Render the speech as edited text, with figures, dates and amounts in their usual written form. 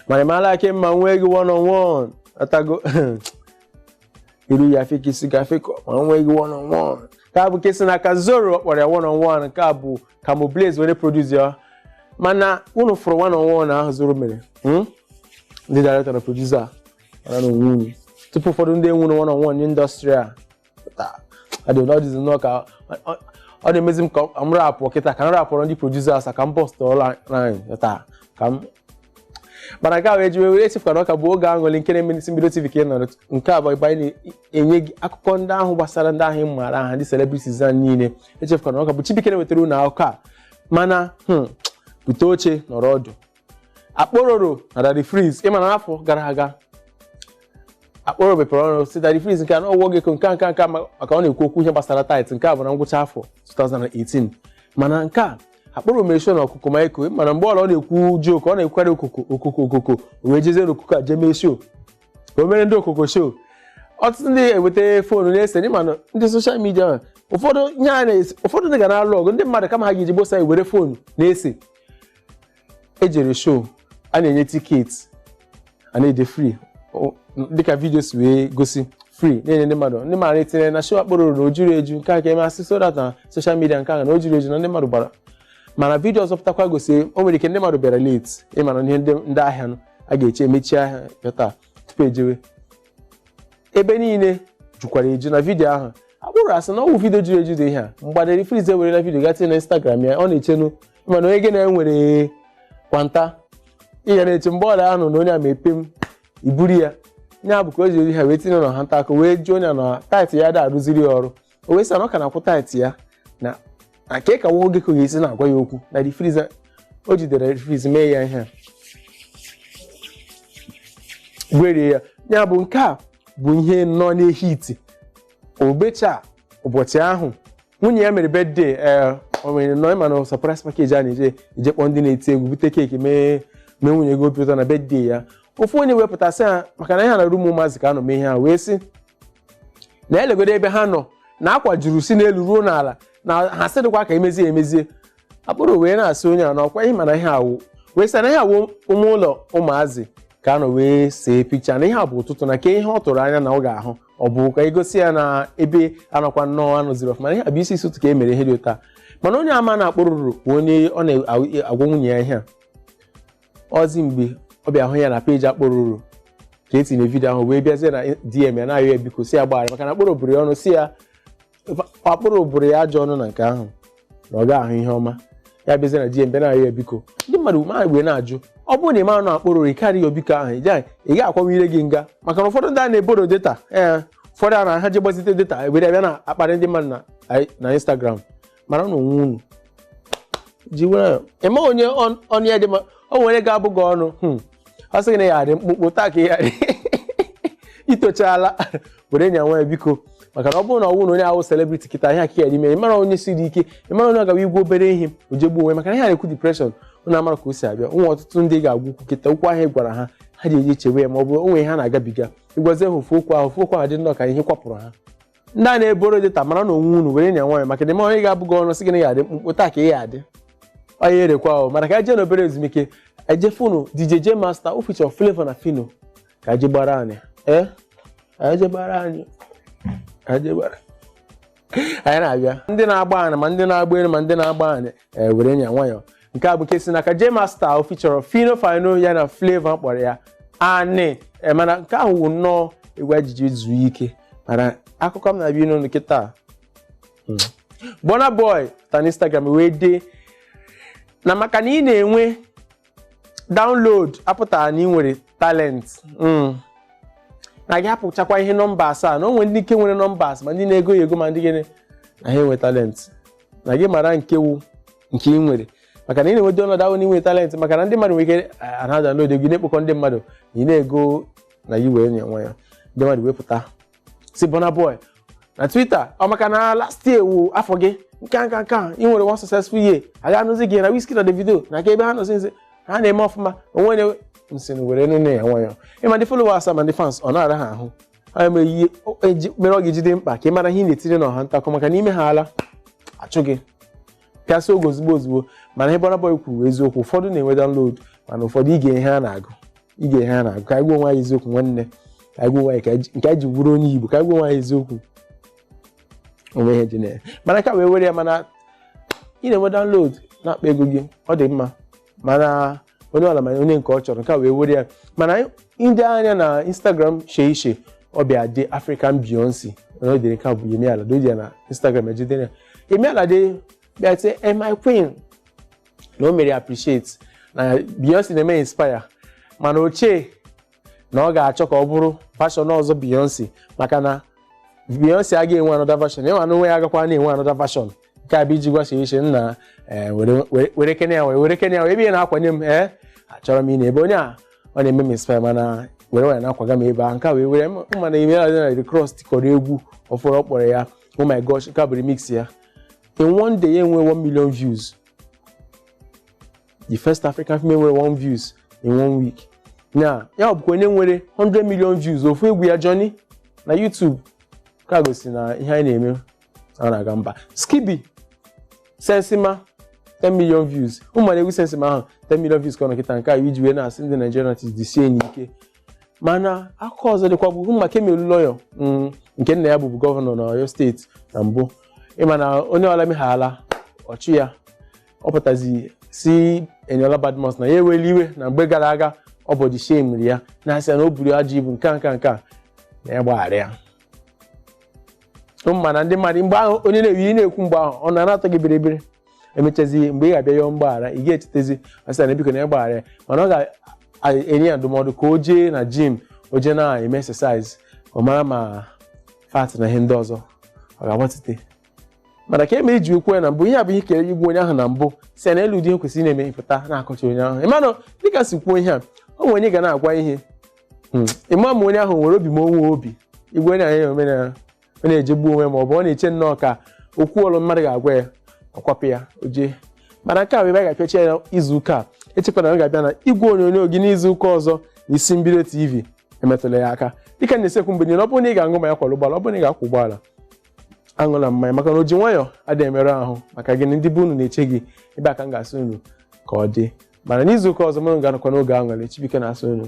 mana mala ake mma nwe gị one on one atago iru ya fiki si gafiko ma nwe gị one on one ka bụ kesi na ka Zoro kpọrọ ya one on one ka bụ Camo Blaze were produce ya mana unu fụrụ one on one ahụ Zoro mere ndị director na producer ana no wu tupu ụfọdụ ndị enwuru one on one industry a I don't know this no ka ọ na-emezi m ka m rapụ kịta ka m rapụrụ ndị producers ka m post online taa ka m mana ka wee jiwe echefukara ka bụ oge aṅụli nke na-eme n'isi mbido TV ka ị nọrọ nke a bụ ebe anyị na-enye gị akụkọ ndị ahụ gbasara ndị ahụ ịmara aha ndị celebrities a niile echefukara ka bụ Chibuike wetara unu akụkọ a mana bute oche nọrọ ọdụ Akpororo na Daddy Freeze ịma na afọ gara aga Akpororo mepere ọnụ si Daddy Freeze nke a na ọwụ gị nka maka ọ na-ekwu okwu ihe gbasara tight nke a bụ na ngwụcha afọ 2018 mana nke a Akpororo mere show na Okuko Maiko mana mgbe ọ na-ekwu joke ọ na-ekwere okoko wee jezie n'okuko a jeme show o mere ndị okoko show ọtụtụ ndị eweta fonu na-ese ndị mana ndị social media ụfọdụ ndị ga na-alụ ọgụ ndị mmadụ kama ha ga-eji gbosa were fonu na-ese ejere show a na-enye tiketi a na-ede free dịka videos wee gosi free na-enye ndị mmadụ etinye na show Akpororo na ojuru eju nke a ka emasị so that na social media nke a na ojuru eju na ndị mmadụ gbara mana vidio ọzọ pụtakwa gosi o nwere ike ndị mmadụ bịara late ịmana ihe ndị ahịa a ga-eche emechi ahịa pịata tupu ejewe ebe niile jukwara eju na vidio ahụ Akpororo asị na ọwụ vidio juru eju dị ihe a mgbe Daddy Freeze ewerela vidio gatinye na Instagram ya ọ na-echenu ịmana onye gị na-enwere kwanta ihe na-eche mgbe ọla ahụ na onye a mepe m iburu ya nya bụ ka o jiri ha wee tinye na ha nta akụ wee jụọ onye na taịtị ya da arụziri ọrụ o wee sị na ọ ka na-akwụ taịtị ya na ka ka nwoke ka ga-esi na-agwa ya okwu Daddy Freeze o jidere Daddy Freeze mee ya ihe gwere ya bụ nke a bụ ihe nọ n'ehiti obecha ụbọchị ahụ nwunye ya mere birthday o mere nọ ịma na surprise package a na-eje kpọọ ndị na-eti egwu bute keeki mee nwunye ego obi ụtọ na birthday ya ofu onye wepụtasị ha maka na ihe na rumu ụmụazị ka a nọ mee ihe ha wee sị na elegodo ebe ha nọ na akwa juru si n'elu ruo n'ala na ha sịrịkwa ka emezie Akpororo wee na-asị onye a na ọkwa ihe mana ihe awụ wee sị na ihe awụ ụmụ ụlọ ụmụazị ka a nọ wee see pikcha na ihe a bụ ụtụtụ na ke ihe ọ tụrụ anya na ọ ga-ahụ ọ bụ ka egosi ya na ebe anọkwa nnọọ anọziri ọfụma ihe a bụ isi ụtụtụ ka e mere ihe dị ụta mana onye ama na Akpororo bụ onye ọ na-agwa nwunye ya ihe a ọzi mgbe ọ bịa hụ ya na peji Akpororo ka etinye vidio ahụ wee bịazie na DM ya na-ayọ ya biko si ya gbaghara maka na Akpororo buru ya ọnụ si ya Akpororo buru ya ajọ ọnụ na nke ahụ na ọ ga-ahụ ihe ọma ya bịazie na DM bịa na-ayọ ya biko ndị mmadụ ma wee na-ajụ ọ bụrụ na ị mara na Akpororo ịkarị ya biko ahụ ị ga-akwanwe ire gị nga maka na ụfọdụ ndị a na-eboro data ụfọdụ a na ha je gbazite data were bịa na-akparị ndị mmadụ na Instagram mara na onwe unu ji were eme onye ọnụ ya dị o nwere ga-abụ gị ọnụ ọ sị gị na ya adị mkpụkpụ taa ka ya itochala were nya nwa ya biko maka na ọ bụrụ na ọnwụ na onye ahụ celebrity kịta ihe akịka ya dị mere ịmara onye siri ike ịmara onye agawa igwu obere ihe ojegbu onwe maka na ihe a na-ekwu depression ụna amara ka o si abịa ụmụ ọtụtụ ndị ga-agwụ ukwu kịta okwu ahụ gwara ha ha ji eji chewe ya ma ọ bụ onwe ha na-agabiga ịgwazie ha ofu okwu ahụ dị nnọọ ka ihe kwapụrụ ha ndị a na-eboro dịta mara na onwe unu were nya nwa ya maka na ịmara onye ga-abụ gị ọnụ sị gị na ya adị mkpụkpụ taa ka ya adị onye erekwa ahụ mana ka eje n'obere ezumike eje funu DJ J Master o feature Flavor na Fino ka eje gbara anyị anyị na-abịa ndị na-agba anyị ma ndị na-agba elu ma ndị na-agba anyị were nya nwayọ nke a bụ nke si n'aka J Master o feature Fino ya na Flavor kpọrọ ya anị mana nke ahụ wụ nnọọ egwu ejiji zuo ike mana akụkọ m na-abịa n'ụlọ kịta Burna Boy ta na Instagram wee dee na maka na ị na-enwe download apụtara na ị nwere talent na gị hapụchakwa ihe nọmba asaa na onwe ndị ike nwere nọmbas ma ndị na-ego ya ego ma ndị gịnị na ha enwe talent na gị mara nkewu nke ị nwere maka na ị na-enwe download ahụ na ị nwere talent maka na ndị mmadụ nwere ike ana download ego na-ekpokọ ndị mmadụ na ị na-ego na gị were nye nwa ya ndị mmadụ wepụta si Burna Boy na Twitter ọ maka na last year wu afọ gị nka ị nwere one successful year aga anụzi gị na Wizkid na Davido na ka ebe ha nọzi nze ha na-eme ọfụma onwe nsị were nne ya nwa ya ịma ndị followers ma ndị fans ọ na-ara ha ahụ ha mere ọ ga-ejide mkpa ka ị mara ihe ị na-etinye n'ọha ntakọ maka n'ime ha ala achụ gị pịasị oge ozugbo mana ihe Burna Boy kwuru eziokwu ụfọdụ na-enwe download mana ụfọdụ ige ihe a na-agụ ige ha na ka igwe nwa eziokwu nwanne ka igwe nwa nke ji wuru onye Igbo ka igwe nwa eziokwu onwe ihe dị na mana ka wee were ya mana ị na-enwe download na-akpa ego gị ọ dị mma mana onye ọla mana onye nke ọ chọrọ nke wee were ya mana ndị anya na Instagram shee ọ bịa dị African Beyonce ọ dịrị ka bụ Yemi Alade dị na Instagram ejide ya Yemi Alade bịa tie my queen na o mere appreciate na Beyonce na-eme inspire mana ochie na ọ ga-achọ ka ọ bụrụ fashion ọzọ Beyonce maka na Beyonce agaghị enwe another version enwe anụnwe ya agakwa na-enwe another version nke a bụ iji gwa shee nna were Kenya ebe ị na-akwanye m achọrọ m ị na-ebe onye a ọ na-eme m inspire mana were na-akwaga m ebe a nke wee were mana Yemi Alade na The Cross tikọrọ egwu ọfụrụ ọ kpọrọ ya oh my gosh nke a bụ remix ya in one day enwe 1 million views the first African female nwere 1 views in 1 week ya bụkwa onye nwere 100 million views ofu egwu ya Johnny na YouTube ka gosi na ihe anyị na-eme ọ na-aga mba Skibi Sensima 10 million views ụmụana egwu Sensima ahụ 10 million views ka ọ nọkịta nke a iji wee na-asị ndị Nigerian artists dị sie n'ike mana aka ọzọ dịkwa bụ maka Kemi Lawyer nke nna ya bụbu gọvanọ na Oyo steeti na mbụ ịma na onye ọla meghala ọchụ ya ọ pụtazi si Eniola Badmus na ya eweli iwe na mgbe gara aga ọ bụ dị shame ya na-asị na o buru ajọ ibu nke na ya gbaghara ya mana ndị mmadụ mgbe ahụ onye na-ewi na-ekwu mgbe ahụ ọ na-anata gị biribiri emechazi mgbe ị ga-abịa yọọ mgbaghara ị ga-echetezi asị na biko na ya gbaghara ya mana ọ ga-enye ya ndụmọdụ ka o jee na gym o jee na-eme exercise ọ mara ma fat na ihe ndị ọzọ ọ ga-agbatite mana ka eme iji okwu ya na mbụ ihe a bụ ihe kere igwe onye ahụ na mbụ si na elu ụdị ihe kwesịrị na-eme pụta na-akọcha onye ahụ ịmanụ dịka si kwuo ihe a o nwere onye ga na-agwa ihe ịma ma onye ahụ nwere obi ma onwe obi igwe onye ahụ omenala ọ na-ejegbu onwe ma ọ bụ ọ na-eche nnọọ ka okwu ọlụ mmadụ ga-agwa ya ọkwapụ ya oje mana nke a bụ ebe a ga-apịacha ya izu ụka a echekwara na ọ ga-abịa na igwe onyonyo gị n'izu ụka ọzọ na isi mbido TV emetụla ya aka dịka na-esekwu mgbe niile ọ bụrụ na ị ga-aṅụ ma ya kwara ụgbọala ọ bụrụ na ị ga-akwụ ụgbọala aṅụla mmanya maka na o ji nwayọọ adịghị emerụ ahụ maka gịnị ndị bụ unu na-eche gị ebe a ka m ga-asị unu ka ọ dị mana n'izu ụka ọzọ mụrụ ga-anọkwa n'oge aṅụrị Chibuike na-asị unu